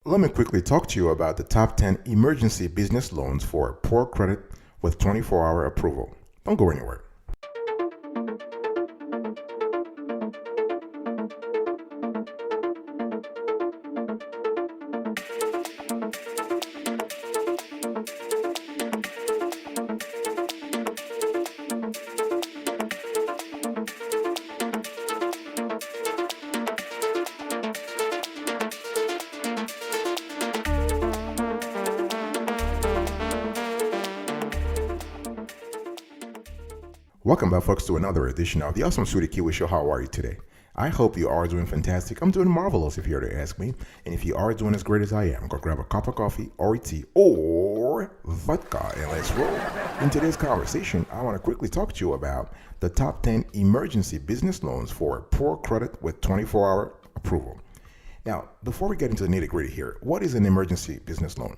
Let me quickly talk to you about the top 10 emergency business loans for poor credit with 24-hour approval. Don't go anywhere. Welcome back, folks, to another edition of the Awesome Sweetie Kiwi Show. How are you today? I hope you are doing fantastic. I'm doing marvelous if you're to ask me. And if you are doing as great as I am, go grab a cup of coffee or tea or vodka and let's roll. In today's conversation, I want to quickly talk to you about the top 10 emergency business loans for poor credit with 24-hour approval. Now, before we get into the nitty-gritty here, what is an emergency business loan?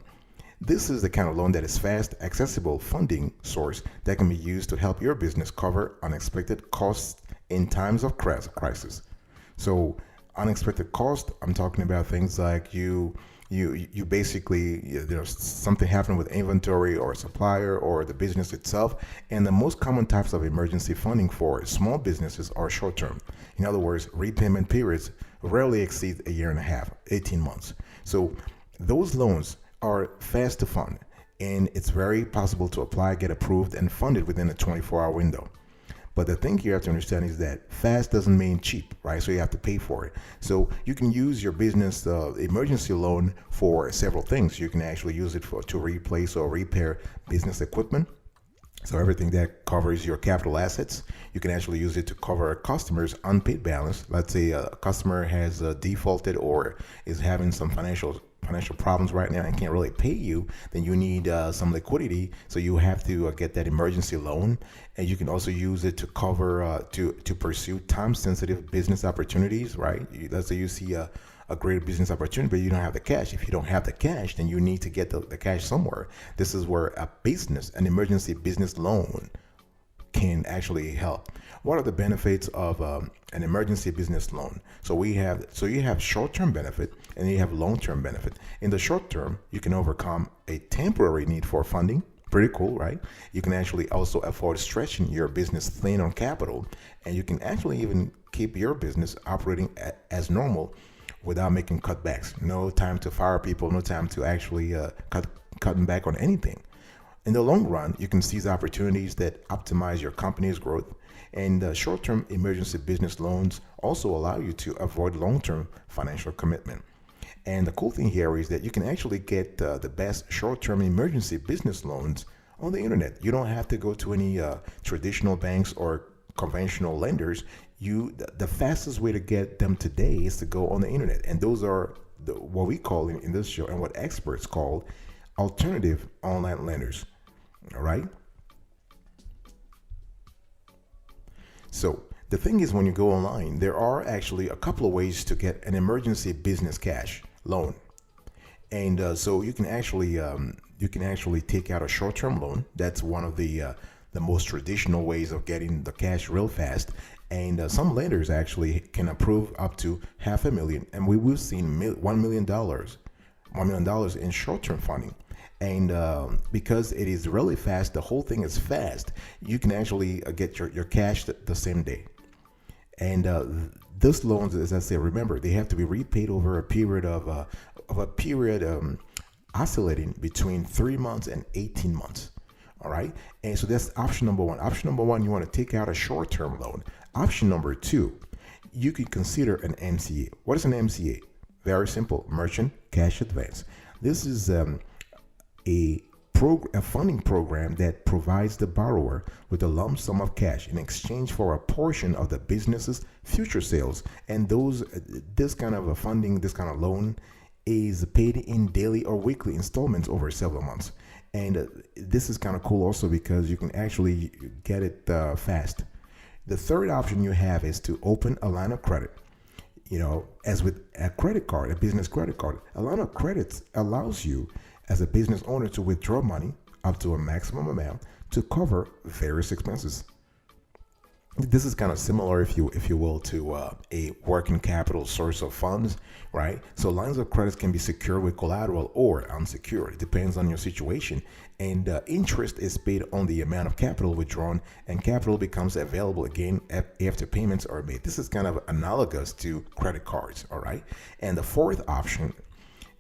This is the kind of loan that is fast, accessible funding source that can be used to help your business cover unexpected costs in times of crisis. So, unexpected cost, I'm talking about things like you basically there's something happening with inventory or a supplier or the business itself, and the most common types of emergency funding for small businesses are short term. In other words, repayment periods rarely exceed a year and a half, 18 months. So those loans are fast to fund, and it's very possible to apply, get approved, and funded within a 24-hour window. But the thing you have to understand is that fast doesn't mean cheap, right? So you have to pay for it. So you can use your business emergency loan for several things. You can actually use it to replace or repair business equipment. So everything that covers your capital assets. You can actually use it to cover a customer's unpaid balance. Let's say a customer has defaulted or is having some financial problems right now and can't really pay you, then you need some liquidity, so you have to get that emergency loan. And you can also use it to cover to pursue time sensitive business opportunities, right? Let's say you see a great business opportunity, but you don't have the cash. If you don't have the cash, then you need to get the cash somewhere. This is where an emergency business loan can actually help. What are the benefits of an emergency business loan? So you have short-term benefit and you have long-term benefit. In the short term, you can overcome a temporary need for funding. Pretty cool, right? You can actually also afford stretching your business thin on capital, and you can actually even keep your business operating as normal without making cutbacks. No time to fire people, no time to actually cutting back on anything. In the long run, you can seize opportunities that optimize your company's growth, and short-term emergency business loans also allow you to avoid long-term financial commitment. And the cool thing here is that you can actually get the best short-term emergency business loans on the internet. You don't have to go to any traditional banks or conventional lenders. The fastest way to get them today is to go on the internet, and those are what we call in this show and what experts call alternative online lenders. All right. So the thing is, when you go online, there are actually a couple of ways to get an emergency business cash loan, and so you can actually take out a short-term loan. That's one of the most traditional ways of getting the cash real fast. And some lenders actually can approve up to $500,000, and we've seen $1 million in short-term funding. And because it is really fast, the whole thing is fast. You can actually get your cash the same day. And those loans, as I said, remember, they have to be repaid over a period oscillating between 3 months and 18 months. All right. And so that's option number one. Option number one, you want to take out a short-term loan. Option number two, you could consider an MCA. What is an MCA? Very simple: merchant cash advance. This is a funding program that provides the borrower with a lump sum of cash in exchange for a portion of the business's future sales. And this kind of a funding, this kind of loan, is paid in daily or weekly installments over several months. And this is kind of cool also because you can actually get it fast. The third option you have is to open a line of credit. As with a credit card, a business credit card, a line of credit allows you as a business owner to withdraw money up to a maximum amount to cover various expenses. This is kind of similar, if you will, to a working capital source of funds, right? So lines of credit can be secured with collateral or unsecured. It depends on your situation. And interest is paid on the amount of capital withdrawn, and capital becomes available again after payments are made. This is kind of analogous to credit cards, all right? And the fourth option,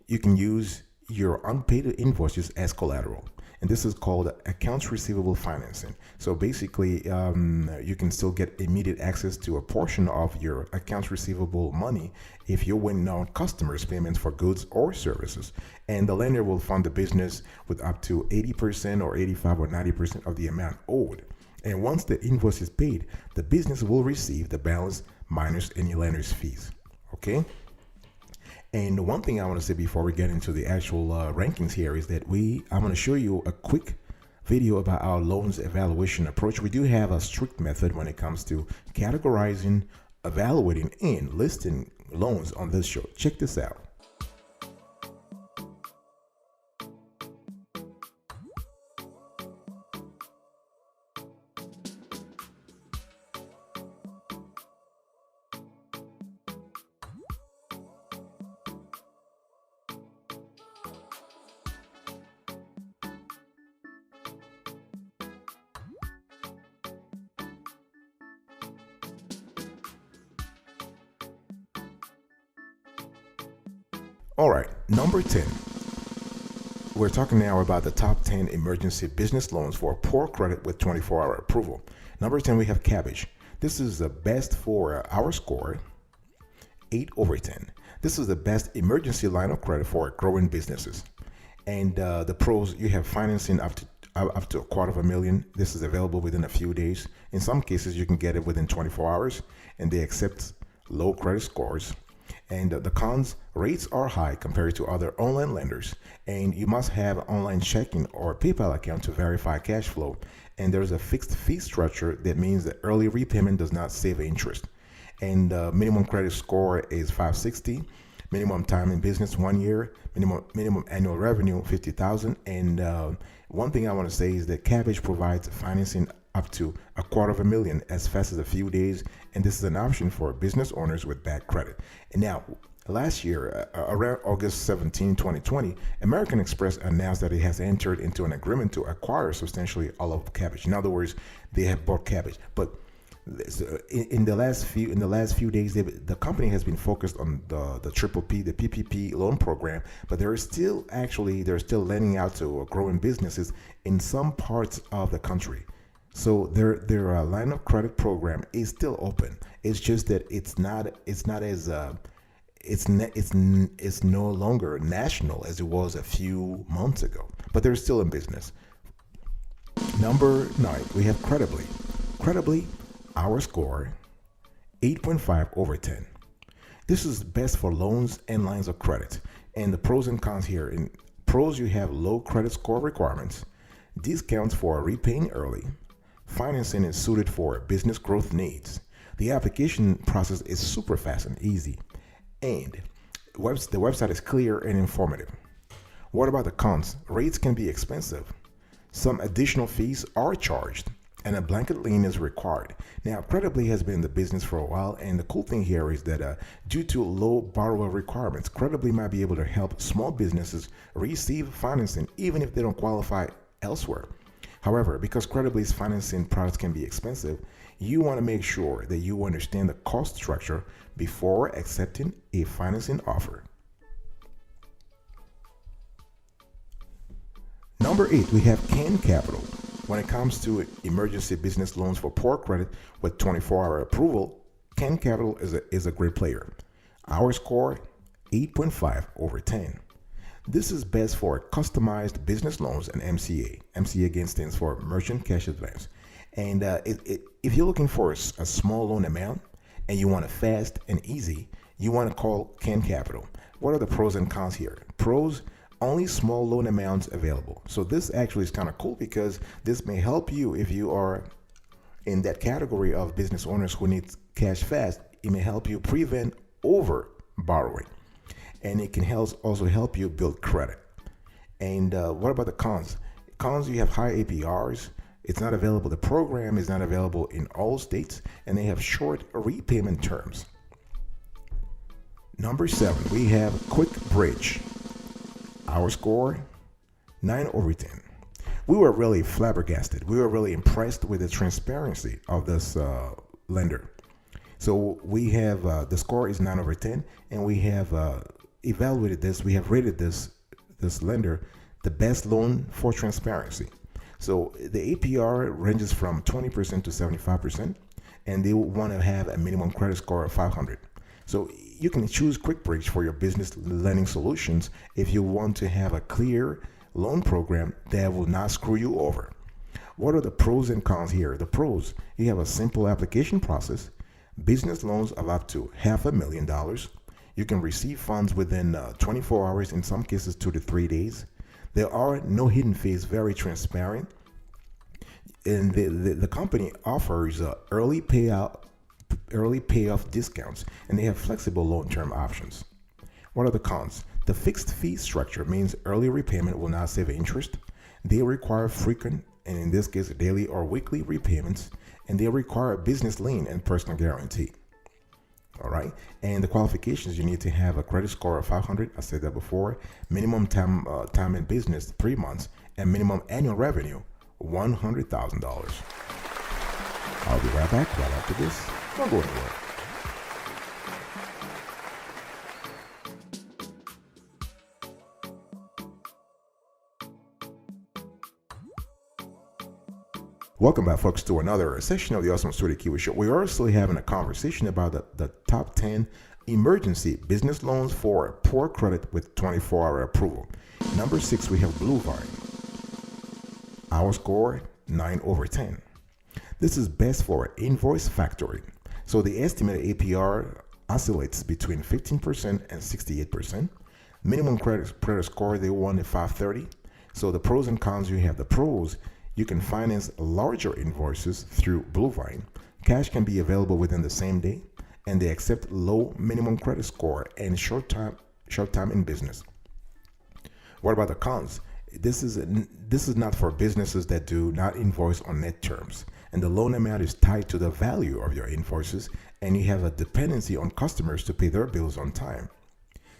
you can use your unpaid invoices as collateral. And this is called accounts receivable financing. So basically, you can still get immediate access to a portion of your accounts receivable money if you're waiting on customers' payments for goods or services. And the lender will fund the business with up to 80% or 85 or 90% of the amount owed. And once the invoice is paid, the business will receive the balance minus any lender's fees. Okay? And one thing I want to say before we get into the actual rankings here is that I'm going to show you a quick video about our loans evaluation approach. We do have a strict method when it comes to categorizing, evaluating, and listing loans on this show. Check this out. All right, number 10. We're talking now about the top 10 emergency business loans for poor credit with 24-hour approval. Number 10, we have Kabbage. This is the best for our score, 8/10. This is the best emergency line of credit for growing businesses. And the pros, you have financing up to $250,000. This is available within a few days. In some cases, you can get it within 24 hours, and they accept low credit scores. And the cons, rates are high compared to other online lenders, and you must have online checking or PayPal account to verify cash flow. And there's a fixed fee structure that means that early repayment does not save interest. And minimum credit score is 560, minimum time in business 1 year, minimum annual revenue 50,000. And one thing I want to say is that Kabbage provides financing up to $250,000 as fast as a few days, and this is an option for business owners with bad credit. And now, last year, around August 17, 2020, American Express announced that it has entered into an agreement to acquire substantially all of Kabbage. In other words, they have bought Kabbage. But in the last few days, the company has been focused on the PPP loan program, but they're still lending out to growing businesses in some parts of the country. So their line of credit program is still open. It's just that it's no longer national as it was a few months ago, but they're still in business. Number 9, we have Credibly. Credibly, our score, 8.5/10. This is best for loans and lines of credit. And the pros and cons here. In pros, you have low credit score requirements, discounts for repaying early. Financing is suited for business growth needs. The application process is super fast and easy. And the website is clear and informative. What about the cons? Rates can be expensive. Some additional fees are charged, and a blanket lien is required. Now, Credibly has been in the business for a while, and the cool thing here is that due to low borrower requirements, Credibly might be able to help small businesses receive financing even if they don't qualify elsewhere. However, because Credibly's financing products can be expensive, you want to make sure that you understand the cost structure before accepting a financing offer. Number 8, we have Can Capital. When it comes to emergency business loans for poor credit with 24-hour approval, Can Capital is a great player. Our score, 8.5/10. This is best for customized business loans and MCA. MCA again stands for Merchant Cash Advance. And if you're looking for a small loan amount and you want it fast and easy, you want to call Can Capital. What are the pros and cons here? Pros, only small loan amounts available. So this actually is kind of cool because this may help you if you are in that category of business owners who need cash fast. It may help you prevent over borrowing. And it can also help you build credit. And what about the cons? Cons, you have high APRs, It's not available. The program is not available in all states, and they have short repayment terms. Number 7, we have Quick Bridge. Our score, 9/10. We were really flabbergasted. We were really impressed with the transparency of this lender. So we have the score is 9/10, and we have evaluated this. We have rated this lender the best loan for transparency. So the APR ranges from 20% to 75%, and they want to have a minimum credit score of 500. So you can choose QuickBridge for your business lending solutions if you want to have a clear loan program that will not screw you over. What are the pros and cons here? The pros: you have a simple application process, business loans of up to $500,000. You can receive funds within 24 hours, in some cases 2 to 3 days. There are no hidden fees, very transparent. And the company offers early payoff discounts, and they have flexible long-term options. What are the cons? The fixed fee structure means early repayment will not save interest. They require frequent, and in this case, daily or weekly repayments, and they require a business lien and personal guarantee. All right. And the qualifications: you need to have a credit score of 500. I said that before. Minimum time in business, 3 months, and minimum annual revenue, $100,000. I'll be right back right after this. Don't go anywhere. Welcome back, folks, to another session of the Awesome Studio Kiwi Show. We are still having a conversation about the top 10 emergency business loans for poor credit with 24-hour approval. Number 6, we have Bluevine. Our score, 9/10. This is best for invoice factoring. So the estimated APR oscillates between 15% and 68%. Minimum credit score, they want a 530. So the pros and cons: you have the pros: you can finance larger invoices through Bluevine. Cash can be available within the same day, and they accept low minimum credit score and short time in business. What about the cons? This is not for businesses that do not invoice on net terms, and the loan amount is tied to the value of your invoices, and you have a dependency on customers to pay their bills on time.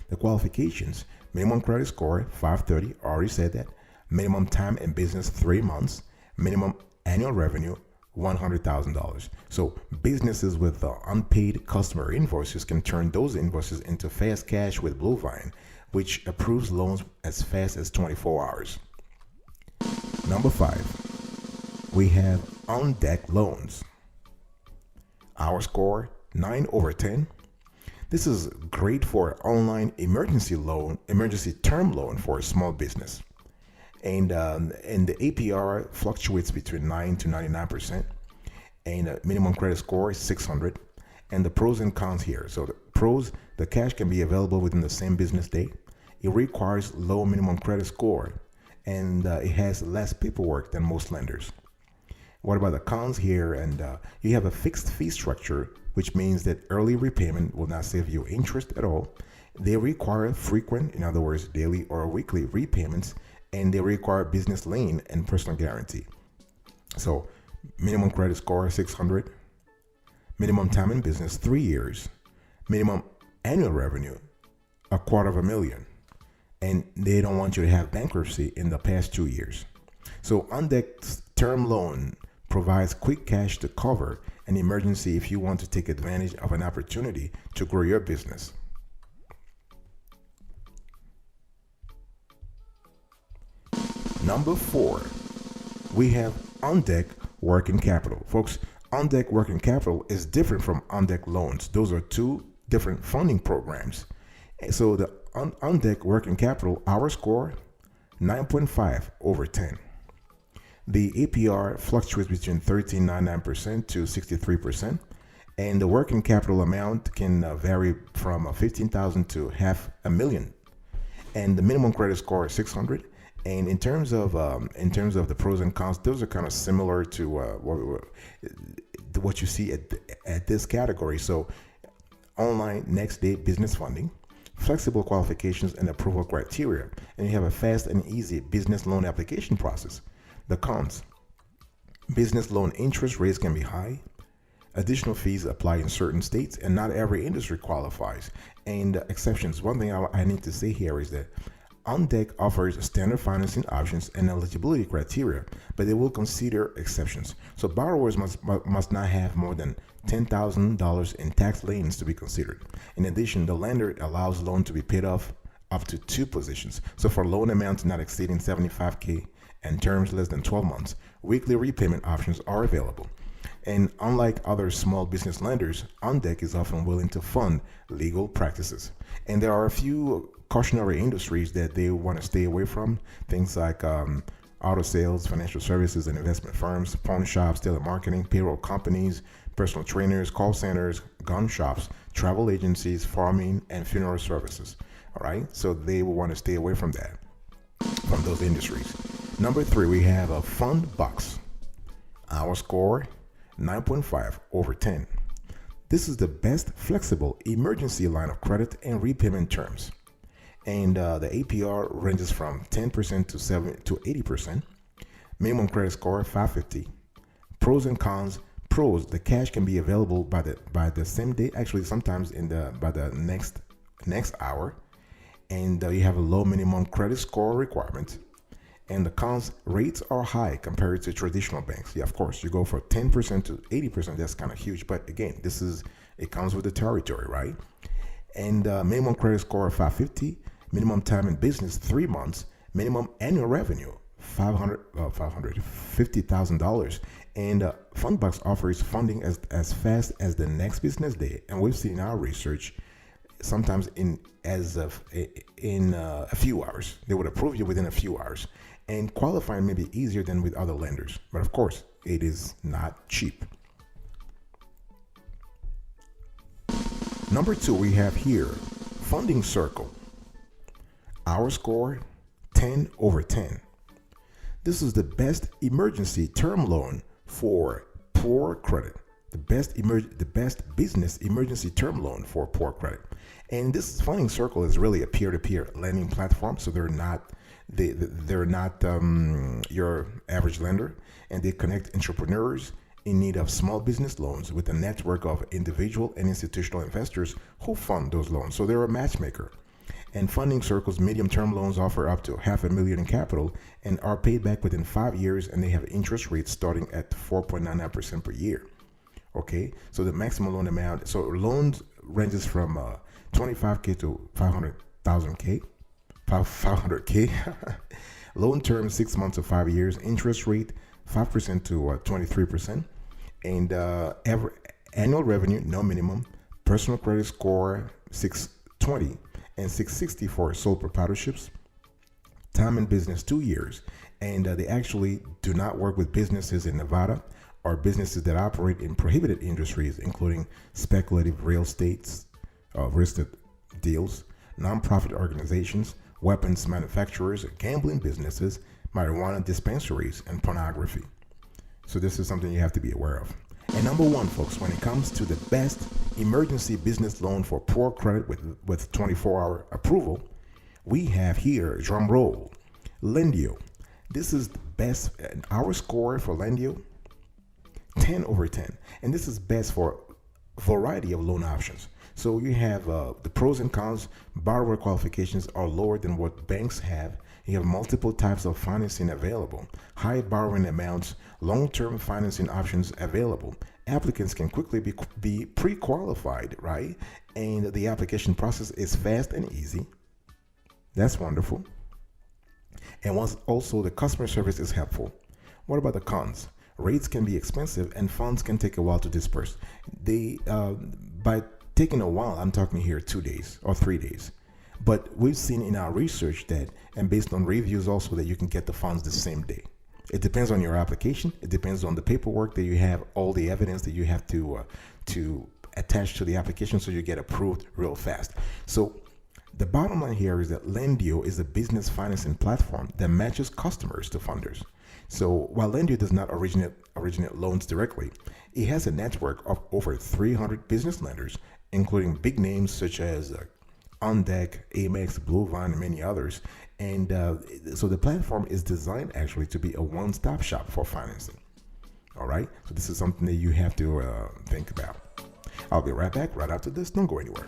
The qualifications: minimum credit score, 530, already said that. Minimum time in business, 3 months. Minimum annual revenue, $100,000. So businesses with unpaid customer invoices can turn those invoices into fast cash with Bluevine, which approves loans as fast as 24 hours. Number 5, we have On Deck Loans. Our score, 9/10. This is great for online emergency term loan for a small business. And the APR fluctuates between 9 to 99%, and minimum credit score is 600. And the pros and cons here: so the pros, the cash can be available within the same business day. It requires low minimum credit score, and it has less paperwork than most lenders. What about the cons here? And you have a fixed fee structure, which means that early repayment will not save you interest at all. They require frequent, in other words, daily or weekly repayments, and they require business lien and personal guarantee. So minimum credit score, 600. Minimum time in business, 3 years. Minimum annual revenue, $250,000. And they don't want you to have bankruptcy in the past 2 years. So On Deck's term loan provides quick cash to cover an emergency if you want to take advantage of an opportunity to grow your business. Number 4, we have On Deck Working Capital. Folks, On Deck Working Capital is different from On Deck Loans. Those are two different funding programs. So the On Deck Working Capital, our score, 9.5/10. The APR fluctuates between 13.99% to 63%, and the working capital amount can vary from $15,000 to $500,000. And the minimum credit score is 600. And in terms of the pros and cons, those are kind of similar to what you see at this category. So online next day business funding, flexible qualifications and approval criteria, and you have a fast and easy business loan application process. The cons: Business loan interest rates can be high. Additional fees apply in certain states, and not every industry qualifies. And exceptions. One thing I need to say here is that On Deck offers standard financing options and eligibility criteria, but they will consider exceptions. So borrowers must not have more than $10,000 in tax liens to be considered. In addition, the lender allows loan to be paid off up to two positions. So for loan amounts not exceeding $75K and terms less than 12 months, weekly repayment options are available. And unlike other small business lenders, On Deck is often willing to fund legal practices. And there are a few cautionary industries that they want to stay away from. Things like auto sales, financial services and investment firms, pawn shops, telemarketing, payroll companies, personal trainers, call centers, gun shops, travel agencies, farming, and funeral services. All right, so they will want to stay away from that, from those industries. Number 3, we have a fund box. Our score 9.5 over 10. This is the best flexible emergency line of credit and repayment terms. And the APR ranges from 10% to 80%. Minimum credit score 550. Pros and cons. Pros: the cash can be available by the same day. Actually, sometimes by the next hour. And you have a low minimum credit score requirement. And the cons: rates are high compared to traditional banks. Yeah, of course, you go from 10% to 80%. That's kind of huge. But again, it comes with the territory, right? And minimum credit score of 550. Minimum time in business 3 months. Minimum annual revenue $550,000. And Fundbox offers funding as fast as the next business day. And we've seen in our research, sometimes in a few hours. They would approve you within a few hours. And qualifying may be easier than with other lenders. But of course, it is not cheap. Number 2, we have here Funding Circle. Our score 10 over 10. This is the best emergency term loan for poor credit. The best business emergency term loan for poor credit. And this Funding Circle is really a peer-to-peer lending platform, so they're not your average lender, and they connect entrepreneurs in need of small business loans with a network of individual and institutional investors who fund those loans. So they're a matchmaker. And Funding Circle's medium-term loans offer up to $500,000 in capital and are paid back within 5 years, and they have interest rates starting at 4.99% per year. Okay, so the maximum loan amount, so loans ranges from 25K to 500K. Loan term 6 months to 5 years. Interest rate 5% to 23%. And annual revenue, no minimum. Personal credit score 620 and 660 for sole proprietorships. Time in business 2 years. And they actually do not work with businesses in Nevada or businesses that operate in prohibited industries, including speculative real estate deals, nonprofit organizations, weapons manufacturers, gambling businesses, marijuana dispensaries, and pornography. So this is something you have to be aware of. And number 1, folks, when it comes to the best emergency business loan for poor credit with 24-hour approval, we have here, drum roll, Lendio. This is the best. Our score for Lendio, 10 over 10. And this is best for a variety of loan options. So you have the pros and cons. Borrower qualifications are lower than what banks have. You have multiple types of financing available, high borrowing amounts, long-term financing options available. Applicants can quickly be pre-qualified, right? And the application process is fast and easy. That's wonderful. And also the customer service is helpful. What about the cons? Rates can be expensive and funds can take a while to disperse. By taking a while, I'm talking here 2 days or 3 days. But we've seen in our research that, and based on reviews also, that you can get the funds the same day. It depends on your application. It depends on the paperwork that you have, all the evidence that you have to attach to the application, so you get approved real fast. So the bottom line here is that Lendio is a business financing platform that matches customers to funders. So while Lendio does not originate loans directly, it has a network of over 300 business lenders, including big names such as On Deck, Amex, Bluevine, and many others. And so the platform is designed actually to be a one-stop shop for financing. All right. So this is something that you have to think about. I'll be right back right after this. Don't go anywhere.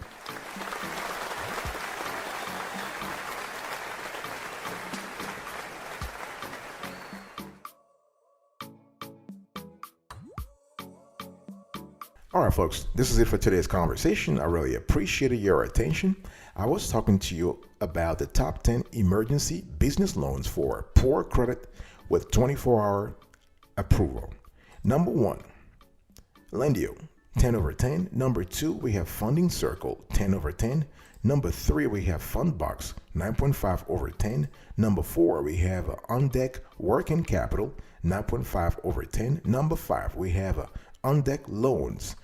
All right, folks, this is it for today's conversation. I really appreciated your attention. I was talking to you about the top 10 emergency business loans for poor credit with 24-hour approval. Number 1, Lendio, 10 over 10. Number 2, we have Funding Circle, 10 over 10. Number 3, we have Fundbox, 9.5 over 10. Number 4, we have On Deck Working Capital, 9.5 over 10. Number 5, we have On Deck Loans,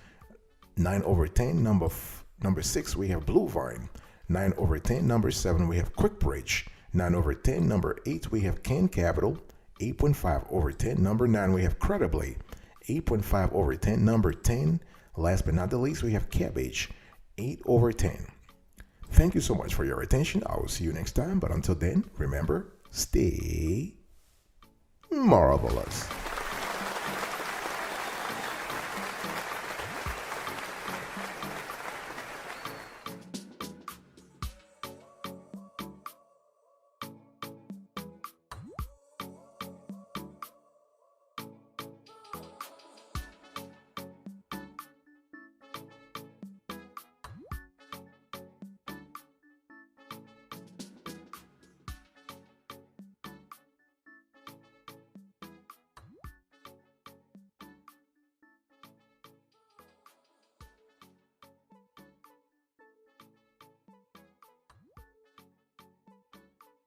9 over 10. Number 6, we have Blue Vine, 9 over 10. Number 7, we have QuickBridge, 9 over 10. Number 8, we have Can Capital, 8.5 over 10. Number 9, we have Credibly, 8.5 over 10. Number 10, last but not the least, we have Cabbage, 8 over 10. Thank you so much for your attention. I will see you next time. But until then, remember, stay marvelous.